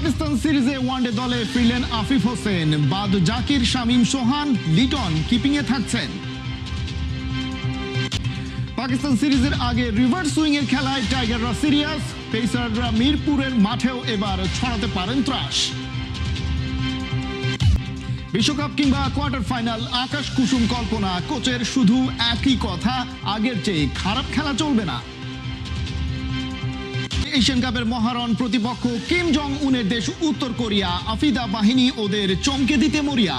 পাকিস্তান সিরিজে ওয়ানডে দলে ফিরলেন আফিফ হোসেন, বাদ জাকির, শামীম, সোহান, লিটন কিপিংয়ে থাকছেন। পাকিস্তান সিরিজের আগে রিভার্স সুইং এর খেলায় টাইগাররা সিরিয়াস, পেসাররা মিরপুরের মাঠেও এবার ছড়াতে পারেন ত্রাস। বিশ্বকাপ কিংবা কোয়ার্টার ফাইনাল, আকাশ কুসুম কল্পনা, কোচের শুধু একই কথা, আগের চেয়ে খারাপ খেলা চলবে না। এশিয়ান কাপের মহারণ প্রতিপক্ষ কিম জং উনের দেশ উত্তর কোরিয়া, আফিদা বাহিনী ওদের চমকে দিতে মরিয়া।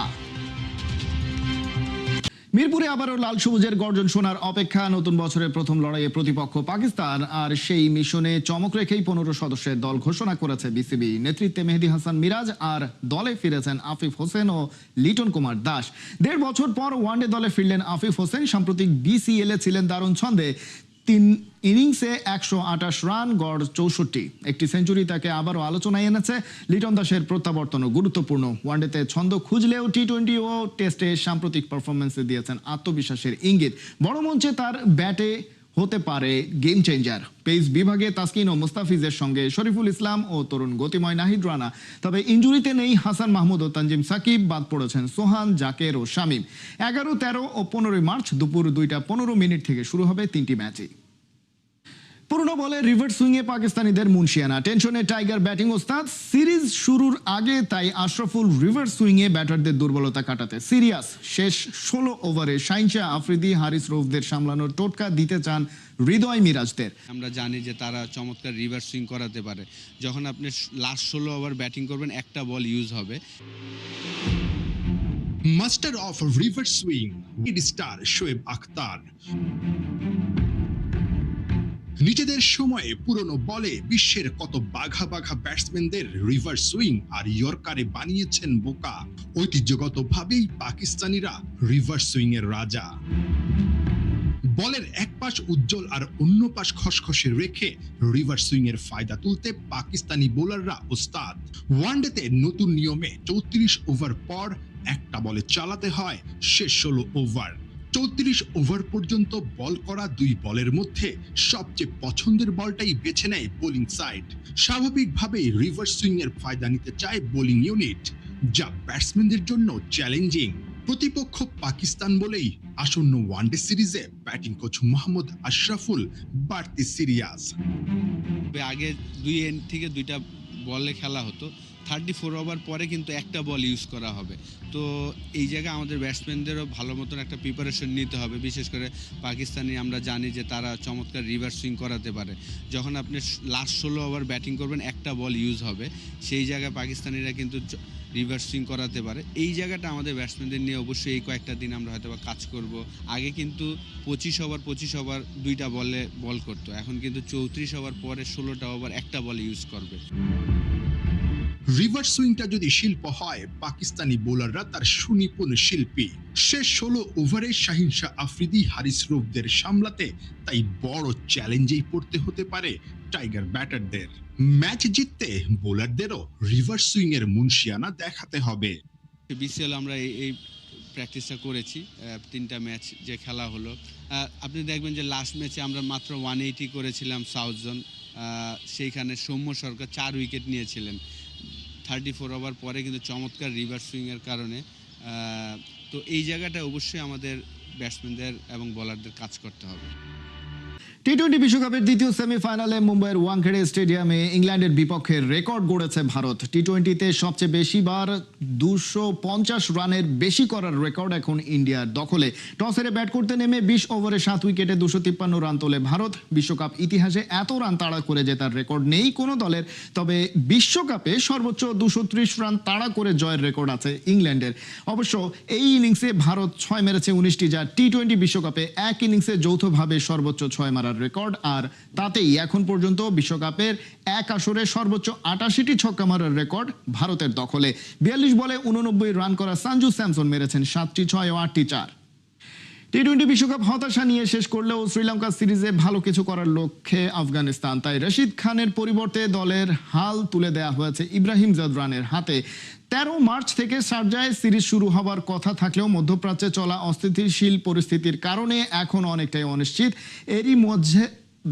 মিরপুরে আবারও লাল সবুজের গর্জন শোনার অপেক্ষা। নতুন বছরের প্রথম লড়াইয়ে প্রতিপক্ষ পাকিস্তান, আর সেই মিশনে চমক রেখেই 15 সদস্যের দল ঘোষণা করেছে বিসিবি। নেতৃত্বে মেহেদী হাসান মিরাজ, আর দলে ফিরেছেন আফিফ হোসেন ও লিটন কুমার দাস। 1.5 বছর পর ওয়ানডে দলে ফিরলেন আফিফ হোসেন। সাম্প্রতিক বিসিএল এ ছিলেন দারুণ ছন্দে। 3 ইনিংসে 128 রান, গড় 64, একটি সেঞ্চুরি তাকে আবারও আলোচনায় এনেছে। লিটন দাসের প্রত্যাবর্তনও গুরুত্বপূর্ণ। ওয়ানডেতে ছন্দ খুঁজলেও টি-20 ও টেস্টে সাম্প্রতিক পারফরমেন্সে দিয়েছেন আত্মবিশ্বাসের ইঙ্গিত। বড় মঞ্চে তার ব্যাটে হতে পারে গেম চেঞ্জার। পেস বিভাগে তাসকিন ও মুস্তাফিজের সঙ্গে শরীফুল ইসলাম ও তরুণ গতিময় নাহিদ রানা। তবে ইনজুরিতে নেই হাসান মাহমুদ ও তানজিম সাকিব, বাদ পড়েছেন সোহান, জাকের ও শামীম। 11, 13 ও 15 মার্চ দুপুর 2:15 থেকে শুরু হবে 3টি ম্যাচই। পুরনো বলে রিভার্স সুইংয়ে পাকিস্তানিদের মুনশিয়ানা, টেনশনে টাইগার ব্যাটিং ওস্তাদ। সিরিজ শুরুর আগে তাই আশরাফুল রিভার্স সুইংয়ে ব্যাটারদের দুর্বলতা কাটাতে সিরিয়াস। শেষ 16 ওভারে শাহিনশাহ আফ্রিদি, হারিস রৌফদের সামলানোর টোটকা দিতে চান হৃদয় মিরাজদের। আমরা জানি যে তারা চমৎকার রিভার্স সুইং করাতে পারে। যখন আপনি লাস্ট 16 ওভার ব্যাটিং করবেন, একটা বল ইউজ হবে। Master of reverse swing star Shoaib Akhtar নিজেদের সময়ে পুরনো বলে বিশ্বের কত বাঘা বাঘা ব্যাটসম্যানদের রিভার্স সুইং আর ইয়র্কারে বানিয়েছেন বোকা। ঐতিহ্যগতভাবেই পাকিস্তানিরা রিভার্স সুইং এর রাজা। বলের এক পাশ উজ্জ্বল আর অন্য পাশ খসখসে রেখে রিভার্স সুইং এর ফায়দা তুলতে পাকিস্তানি বোলাররা ওস্তাদ। ওয়ানডেতে নতুন নিয়মে 34 ওভার পর একটা বলে চালাতে হয় শেষ 16 ওভার। 34 ওভার পর্যন্ত বল করা 2 বলের মধ্যে সবচেয়ে পছন্দের বলটাই বেছে নেয় বোলিং সাইড। স্বাভাবিকভাবেই রিভার্স সুইং এর ফায়দা নিতে চায় বোলিং ইউনিট, যা ব্যাটসম্যানদের জন্য চ্যালেঞ্জিং। প্রতিপক্ষ পাকিস্তান বলেই আসন্ন ওয়ানডে সিরিজে ব্যাটিং কোচ মোহাম্মদ আশরাফুল বাড়তি সিরিয়াস। আগে 2 এন্ড থেকে 2টা বলে খেলা হতো, 34 ওভার পরে কিন্তু একটা বল ইউজ করা হবে। তো এই জায়গায় আমাদের ব্যাটসম্যানদেরও ভালো মতন একটা প্রিপারেশন নিতে হবে। বিশেষ করে পাকিস্তানি, আমরা জানি যে তারা চমৎকার রিভার্স সুইং করাতে পারে। যখন আপনি লাস্ট 16 ওভার ব্যাটিং করবেন, একটা বল ইউজ হবে। সেই জায়গায় পাকিস্তানিরা কিন্তু রিভার্স সুইং করাতে পারে। এই জায়গাটা আমাদের ব্যাটসম্যানদের নিয়ে অবশ্যই এই কয়েকটা দিন আমরা হয়তো কাজ করব। আগে কিন্তু 25 ওভার 2টা বলে বল করতো, এখন কিন্তু 34 ওভার পরে 16টা ওভার একটা বল ইউজ করবে। রিভার্স সুইংটা যদি শিল্প হয়, পাকিস্তানি বোলাররা তার সুনিপুণ শিল্পী। শেষ 16 ওভারে শাহিনশাহ আফ্রিদি, হারিস রৌফদের সামলাতে তাই বড় চ্যালেঞ্জেই পড়তে হতে পারে টাইগার ব্যাটারদের। ম্যাচ জিততে বোলারদেরও রিভার্স সুইং এর মুনশিয়ানা দেখাতে হবে। বিসিএল আমরা এই প্র্যাকটিসটা করেছি, 3টা ম্যাচ যে খেলা হলো। আপনি দেখবেন যে লাস্ট ম্যাচে আমরা মাত্র 180 করেছিলাম সাউথ জোন। সেইখানে সৌম্য সরকার 4 উইকেট নিয়েছিলেন 34 ওভার পরে, কিন্তু চমৎকার রিভার্স সুইংয়ের কারণে। তো এই জায়গাটা অবশ্যই আমাদের ব্যাটসম্যানদের এবং বোলারদের কাজ করতে হবে। টি-20 বিশ্বকাপের দ্বিতীয় সেমিফাইনালে মুম্বাইয়ের ওয়াংখেড়ে স্টেডিয়ামে ইংল্যান্ডের বিপক্ষে রেকর্ড গড়েছে ভারত। টি-20তে সবচেয়ে বেশিবার 250 রানের বেশি করার রেকর্ড এখন ইন্ডিয়ার দখলে। টস হেরে ব্যাট করতে নেমে 20 ওভারে 7 উইকেটে 253 রান তোলে ভারত। বিশ্বকাপ ইতিহাসে এত রান তাড়া করে জেতার রেকর্ড নেই কোনো দলের। তবে বিশ্বকাপে সর্বোচ্চ 230 রান তাড়া করে জয়ের রেকর্ড আছে ইংল্যান্ডের। অবশ্য এই ইনিংসে ভারত 6 মেরেছে 19টি, যা টি-20 বিশ্বকাপে এক ইনিংসে যৌথভাবে সর্বোচ্চ 6 মারার রেকর্ড। আর তাতেই এখন পর্যন্ত বিশ্বকাপের এক আসরে সর্বোচ্চ 88টি ছক্কা মারার রেকর্ড ভারতের দখলে। 42 বলে 89 রান করা সঞ্জু স্যামসন মেরেছেন 7টি 6 ও 8টি 4। টি-20 বিশ্বকাপ হতাশা নিয়ে শেষ করলেও শ্রীলঙ্কা সিরিজে ভালো কিছু করার লক্ষ্যে আফগানিস্তান। তাই রশিদ খানের পরিবর্তে দলের হাল তুলে দেয়া হয়েছে ইব্রাহিম জদরানের হাতে। 13 মার্চ থেকে শারজায় সিরিজ শুরু হবার কথা থাকলেও মধ্যপ্রাচ্যে চলা অস্থিতিশীল পরিস্থিতির কারণে এখন অনেকটাই অনিশ্চিত। এরই মধ্যে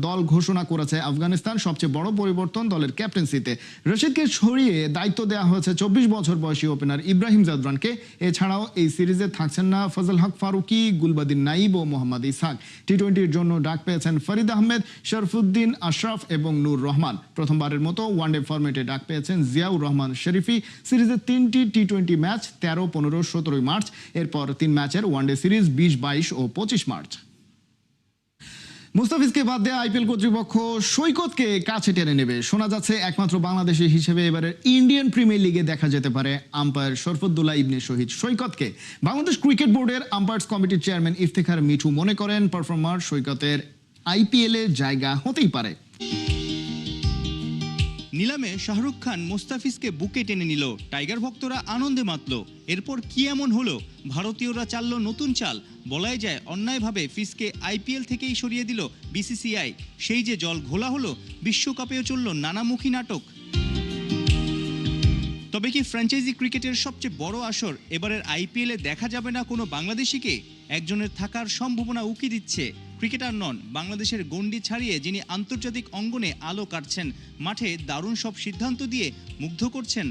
দল ঘোষণা করেছে আফগানিস্তান। সবচেয়ে বড় পরিবর্তন দলের ক্যাপ্টেন্সিতে রশিদকে সরিয়ে দায়িত্ব দেওয়া হয়েছে 24 বছর বয়সী ওপেনার ইব্রাহিম জাদরানকে। এছাড়াও এই সিরিজে থাকছেন না ফজল হক ফারুকি, গুলবাদিন নাইব ও মোহাম্মদ ইসহাক। টি-20-র জন্য ডাক পেয়েছেন ফরিদ আহমেদ, শরফুদ্দিন আশরাফ এবং নূর রহমান। প্রথমবারের মতো ওয়ানডে ফরম্যাটে ডাক পেয়েছেন জিয়াউর রহমান শরীফি। সিরিজে 3টি টি-20 ম্যাচ 13, 15, 17 মার্চ। এরপর 3 ম্যাচের ওয়ানডে সিরিজ 20, 22 ও 25 মার্চ। মুস্তাফিজকে বাদ দেয়া আইপিএল কর্তৃপক্ষ সৈকতকে কাছে টেনে নেবে। শোনা যাচ্ছে একমাত্র বাংলাদেশি হিসেবে এবারের ইন্ডিয়ান প্রিমিয়ার লিগে দেখা যেতে পারে আম্পায়ার শরফুদ্দুল্লাহ ইবনে শহীদ সৈকতকে। বাংলাদেশ ক্রিকেট বোর্ডের আম্পায়ার্স কমিটির চেয়ারম্যান ইফতেখার মিঠু মনে করেন পারফর্মার সৈকতের আইপিএলে জায়গা হতেই পারে। নিলামে শাহরুখ খান মুস্তাফিজকে বুকে টেনে নিল, টাইগার ভক্তরা আনন্দে মাতল। এরপর কি এমন হলো, ভারতীয়রা চালল নতুন চাল। বলাই যায় অন্যায়ভাবে ফিসকে আইপিএল থেকেই সরিয়ে দিল বিসিসিআই। সেই যে জল ঘোলা হলো, বিশ্বকাপেও চলল নানামুখী নাটক। তবে কি ফ্র্যাঞ্চাইজি ক্রিকেটের সবচেয়ে বড় আসর এবারের আইপিএলে দেখা যাবে না কোনো বাংলাদেশিকে? একজনের থাকার সম্ভাবনা উকি দিচ্ছে। ক্রিকেটার নন, বাংলাদেশের গণ্ডি ছাড়িয়ে যিনি আন্তর্জাতিক অঙ্গনে আলো কাটছেন, মাঠে দারুণ সব সিদ্ধান্ত দিয়ে মুগ্ধ করছেন।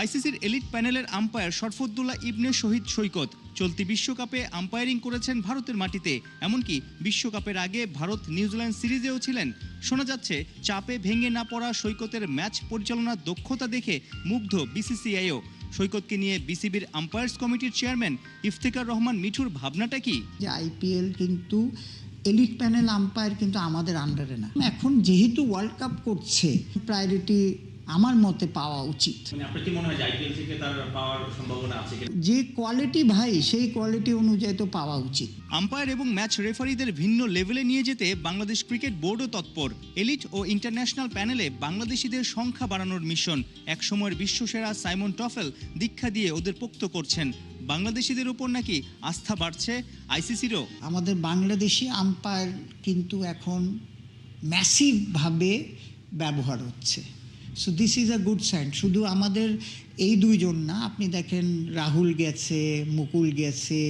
আইসিসির এলিট প্যানেলের আম্পায়ার শরফুদ্দুল্লাহ ইবনে শহীদ সৈকত চলতি বিশ্বকাপে আম্পায়ারিং করেছেন ভারতের মাটিতে। এমনকি বিশ্বকাপের আগে ভারত নিউজিল্যান্ড সিরিজেও ছিলেন। শোনা যাচ্ছে চাপে ভেঙে না পড়া সৈকতের ম্যাচ পরিচালনার দক্ষতা দেখে মুগ্ধ বিসিসিআইও। সৈকতকে নিয়ে বিসিবির আম্পায়ার্স কমিটির চেয়ারম্যান ইফতেখার রহমান মিঠুর ভাবনাটা কি? যে আইপিএল কিন্তু এলিট প্যানেল আম্পায়ার কিন্তু আমাদের আন্ডারে না। এখন যেহেতু ওয়ার্ল্ড কাপ করছে, প্রায়োরিটি আমার মতে পাওয়া উচিত। আপনার কি মনে হয় আইপিএল থেকে তার পাওয়ার সম্ভাবনা আছে? যে কোয়ালিটি ভাই, সেই কোয়ালিটি অনুযায়ী তো পাওয়া উচিত। আম্পায়ার এবং ম্যাচ রেফারিদের ভিন্ন লেভেলে নিয়ে যেতে বাংলাদেশ ক্রিকেট বোর্ডও তৎপর। এলিট ও ইন্টারন্যাশনাল প্যানেলে বাংলাদেশিদের সংখ্যা বাড়ানোর মিশন। একসময়ের বিশ্বসেরা সাইমন টফেল দীক্ষা দিয়ে ওদের পোক্ত করছেন। বাংলাদেশিদের উপর নাকি আস্থা বাড়ছে আইসিসিরও। আমাদের বাংলাদেশি আম্পায়ার কিন্তু এখন ম্যাসিভভাবে ব্যবহার হচ্ছে। So this is a good sign. শুধু আমাদের এই দুইজন না, আপনি দেখেন রাহুল গেছে, মুকুল গেছে,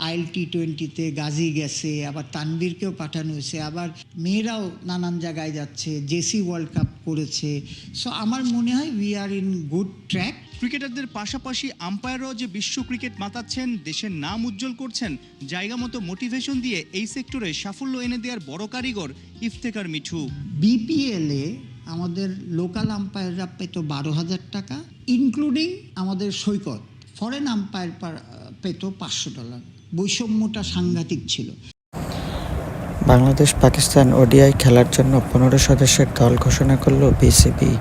আইএল টি-20তে গাজী গেছে, আবার তানভীরকেও পাঠানো হয়েছে, আবার মেয়েরাও নানান জায়গায় যাচ্ছে, জেসি ওয়ার্ল্ড কাপ করেছে। সো আমার মনে হয় we are in good track. ক্রিকেটারদের পাশাপাশি আম্পায়াররাও যে বিশ্ব ক্রিকেট মাতাচ্ছেন, দেশের নাম উজ্জ্বল করছেন, জায়গা মতো মোটিভেশন দিয়ে এই সেক্টরে সাফল্য এনে দেওয়ার বড় কারিগর ইফতেখার মিঠু। বিপিএলে আমাদের লোকাল আম্পায়াররা পেত 12,000 টাকা, ইনক্লুডিং আমাদের সৈকত। ফরেন আম্পায়ার পেত $500। বৈষম্যটা সাংঘাতিক ছিল। বাংলাদেশ পাকিস্তান ওডিআই খেলার জন্য 15 সদস্যের দল ঘোষণা করল বিসিবি।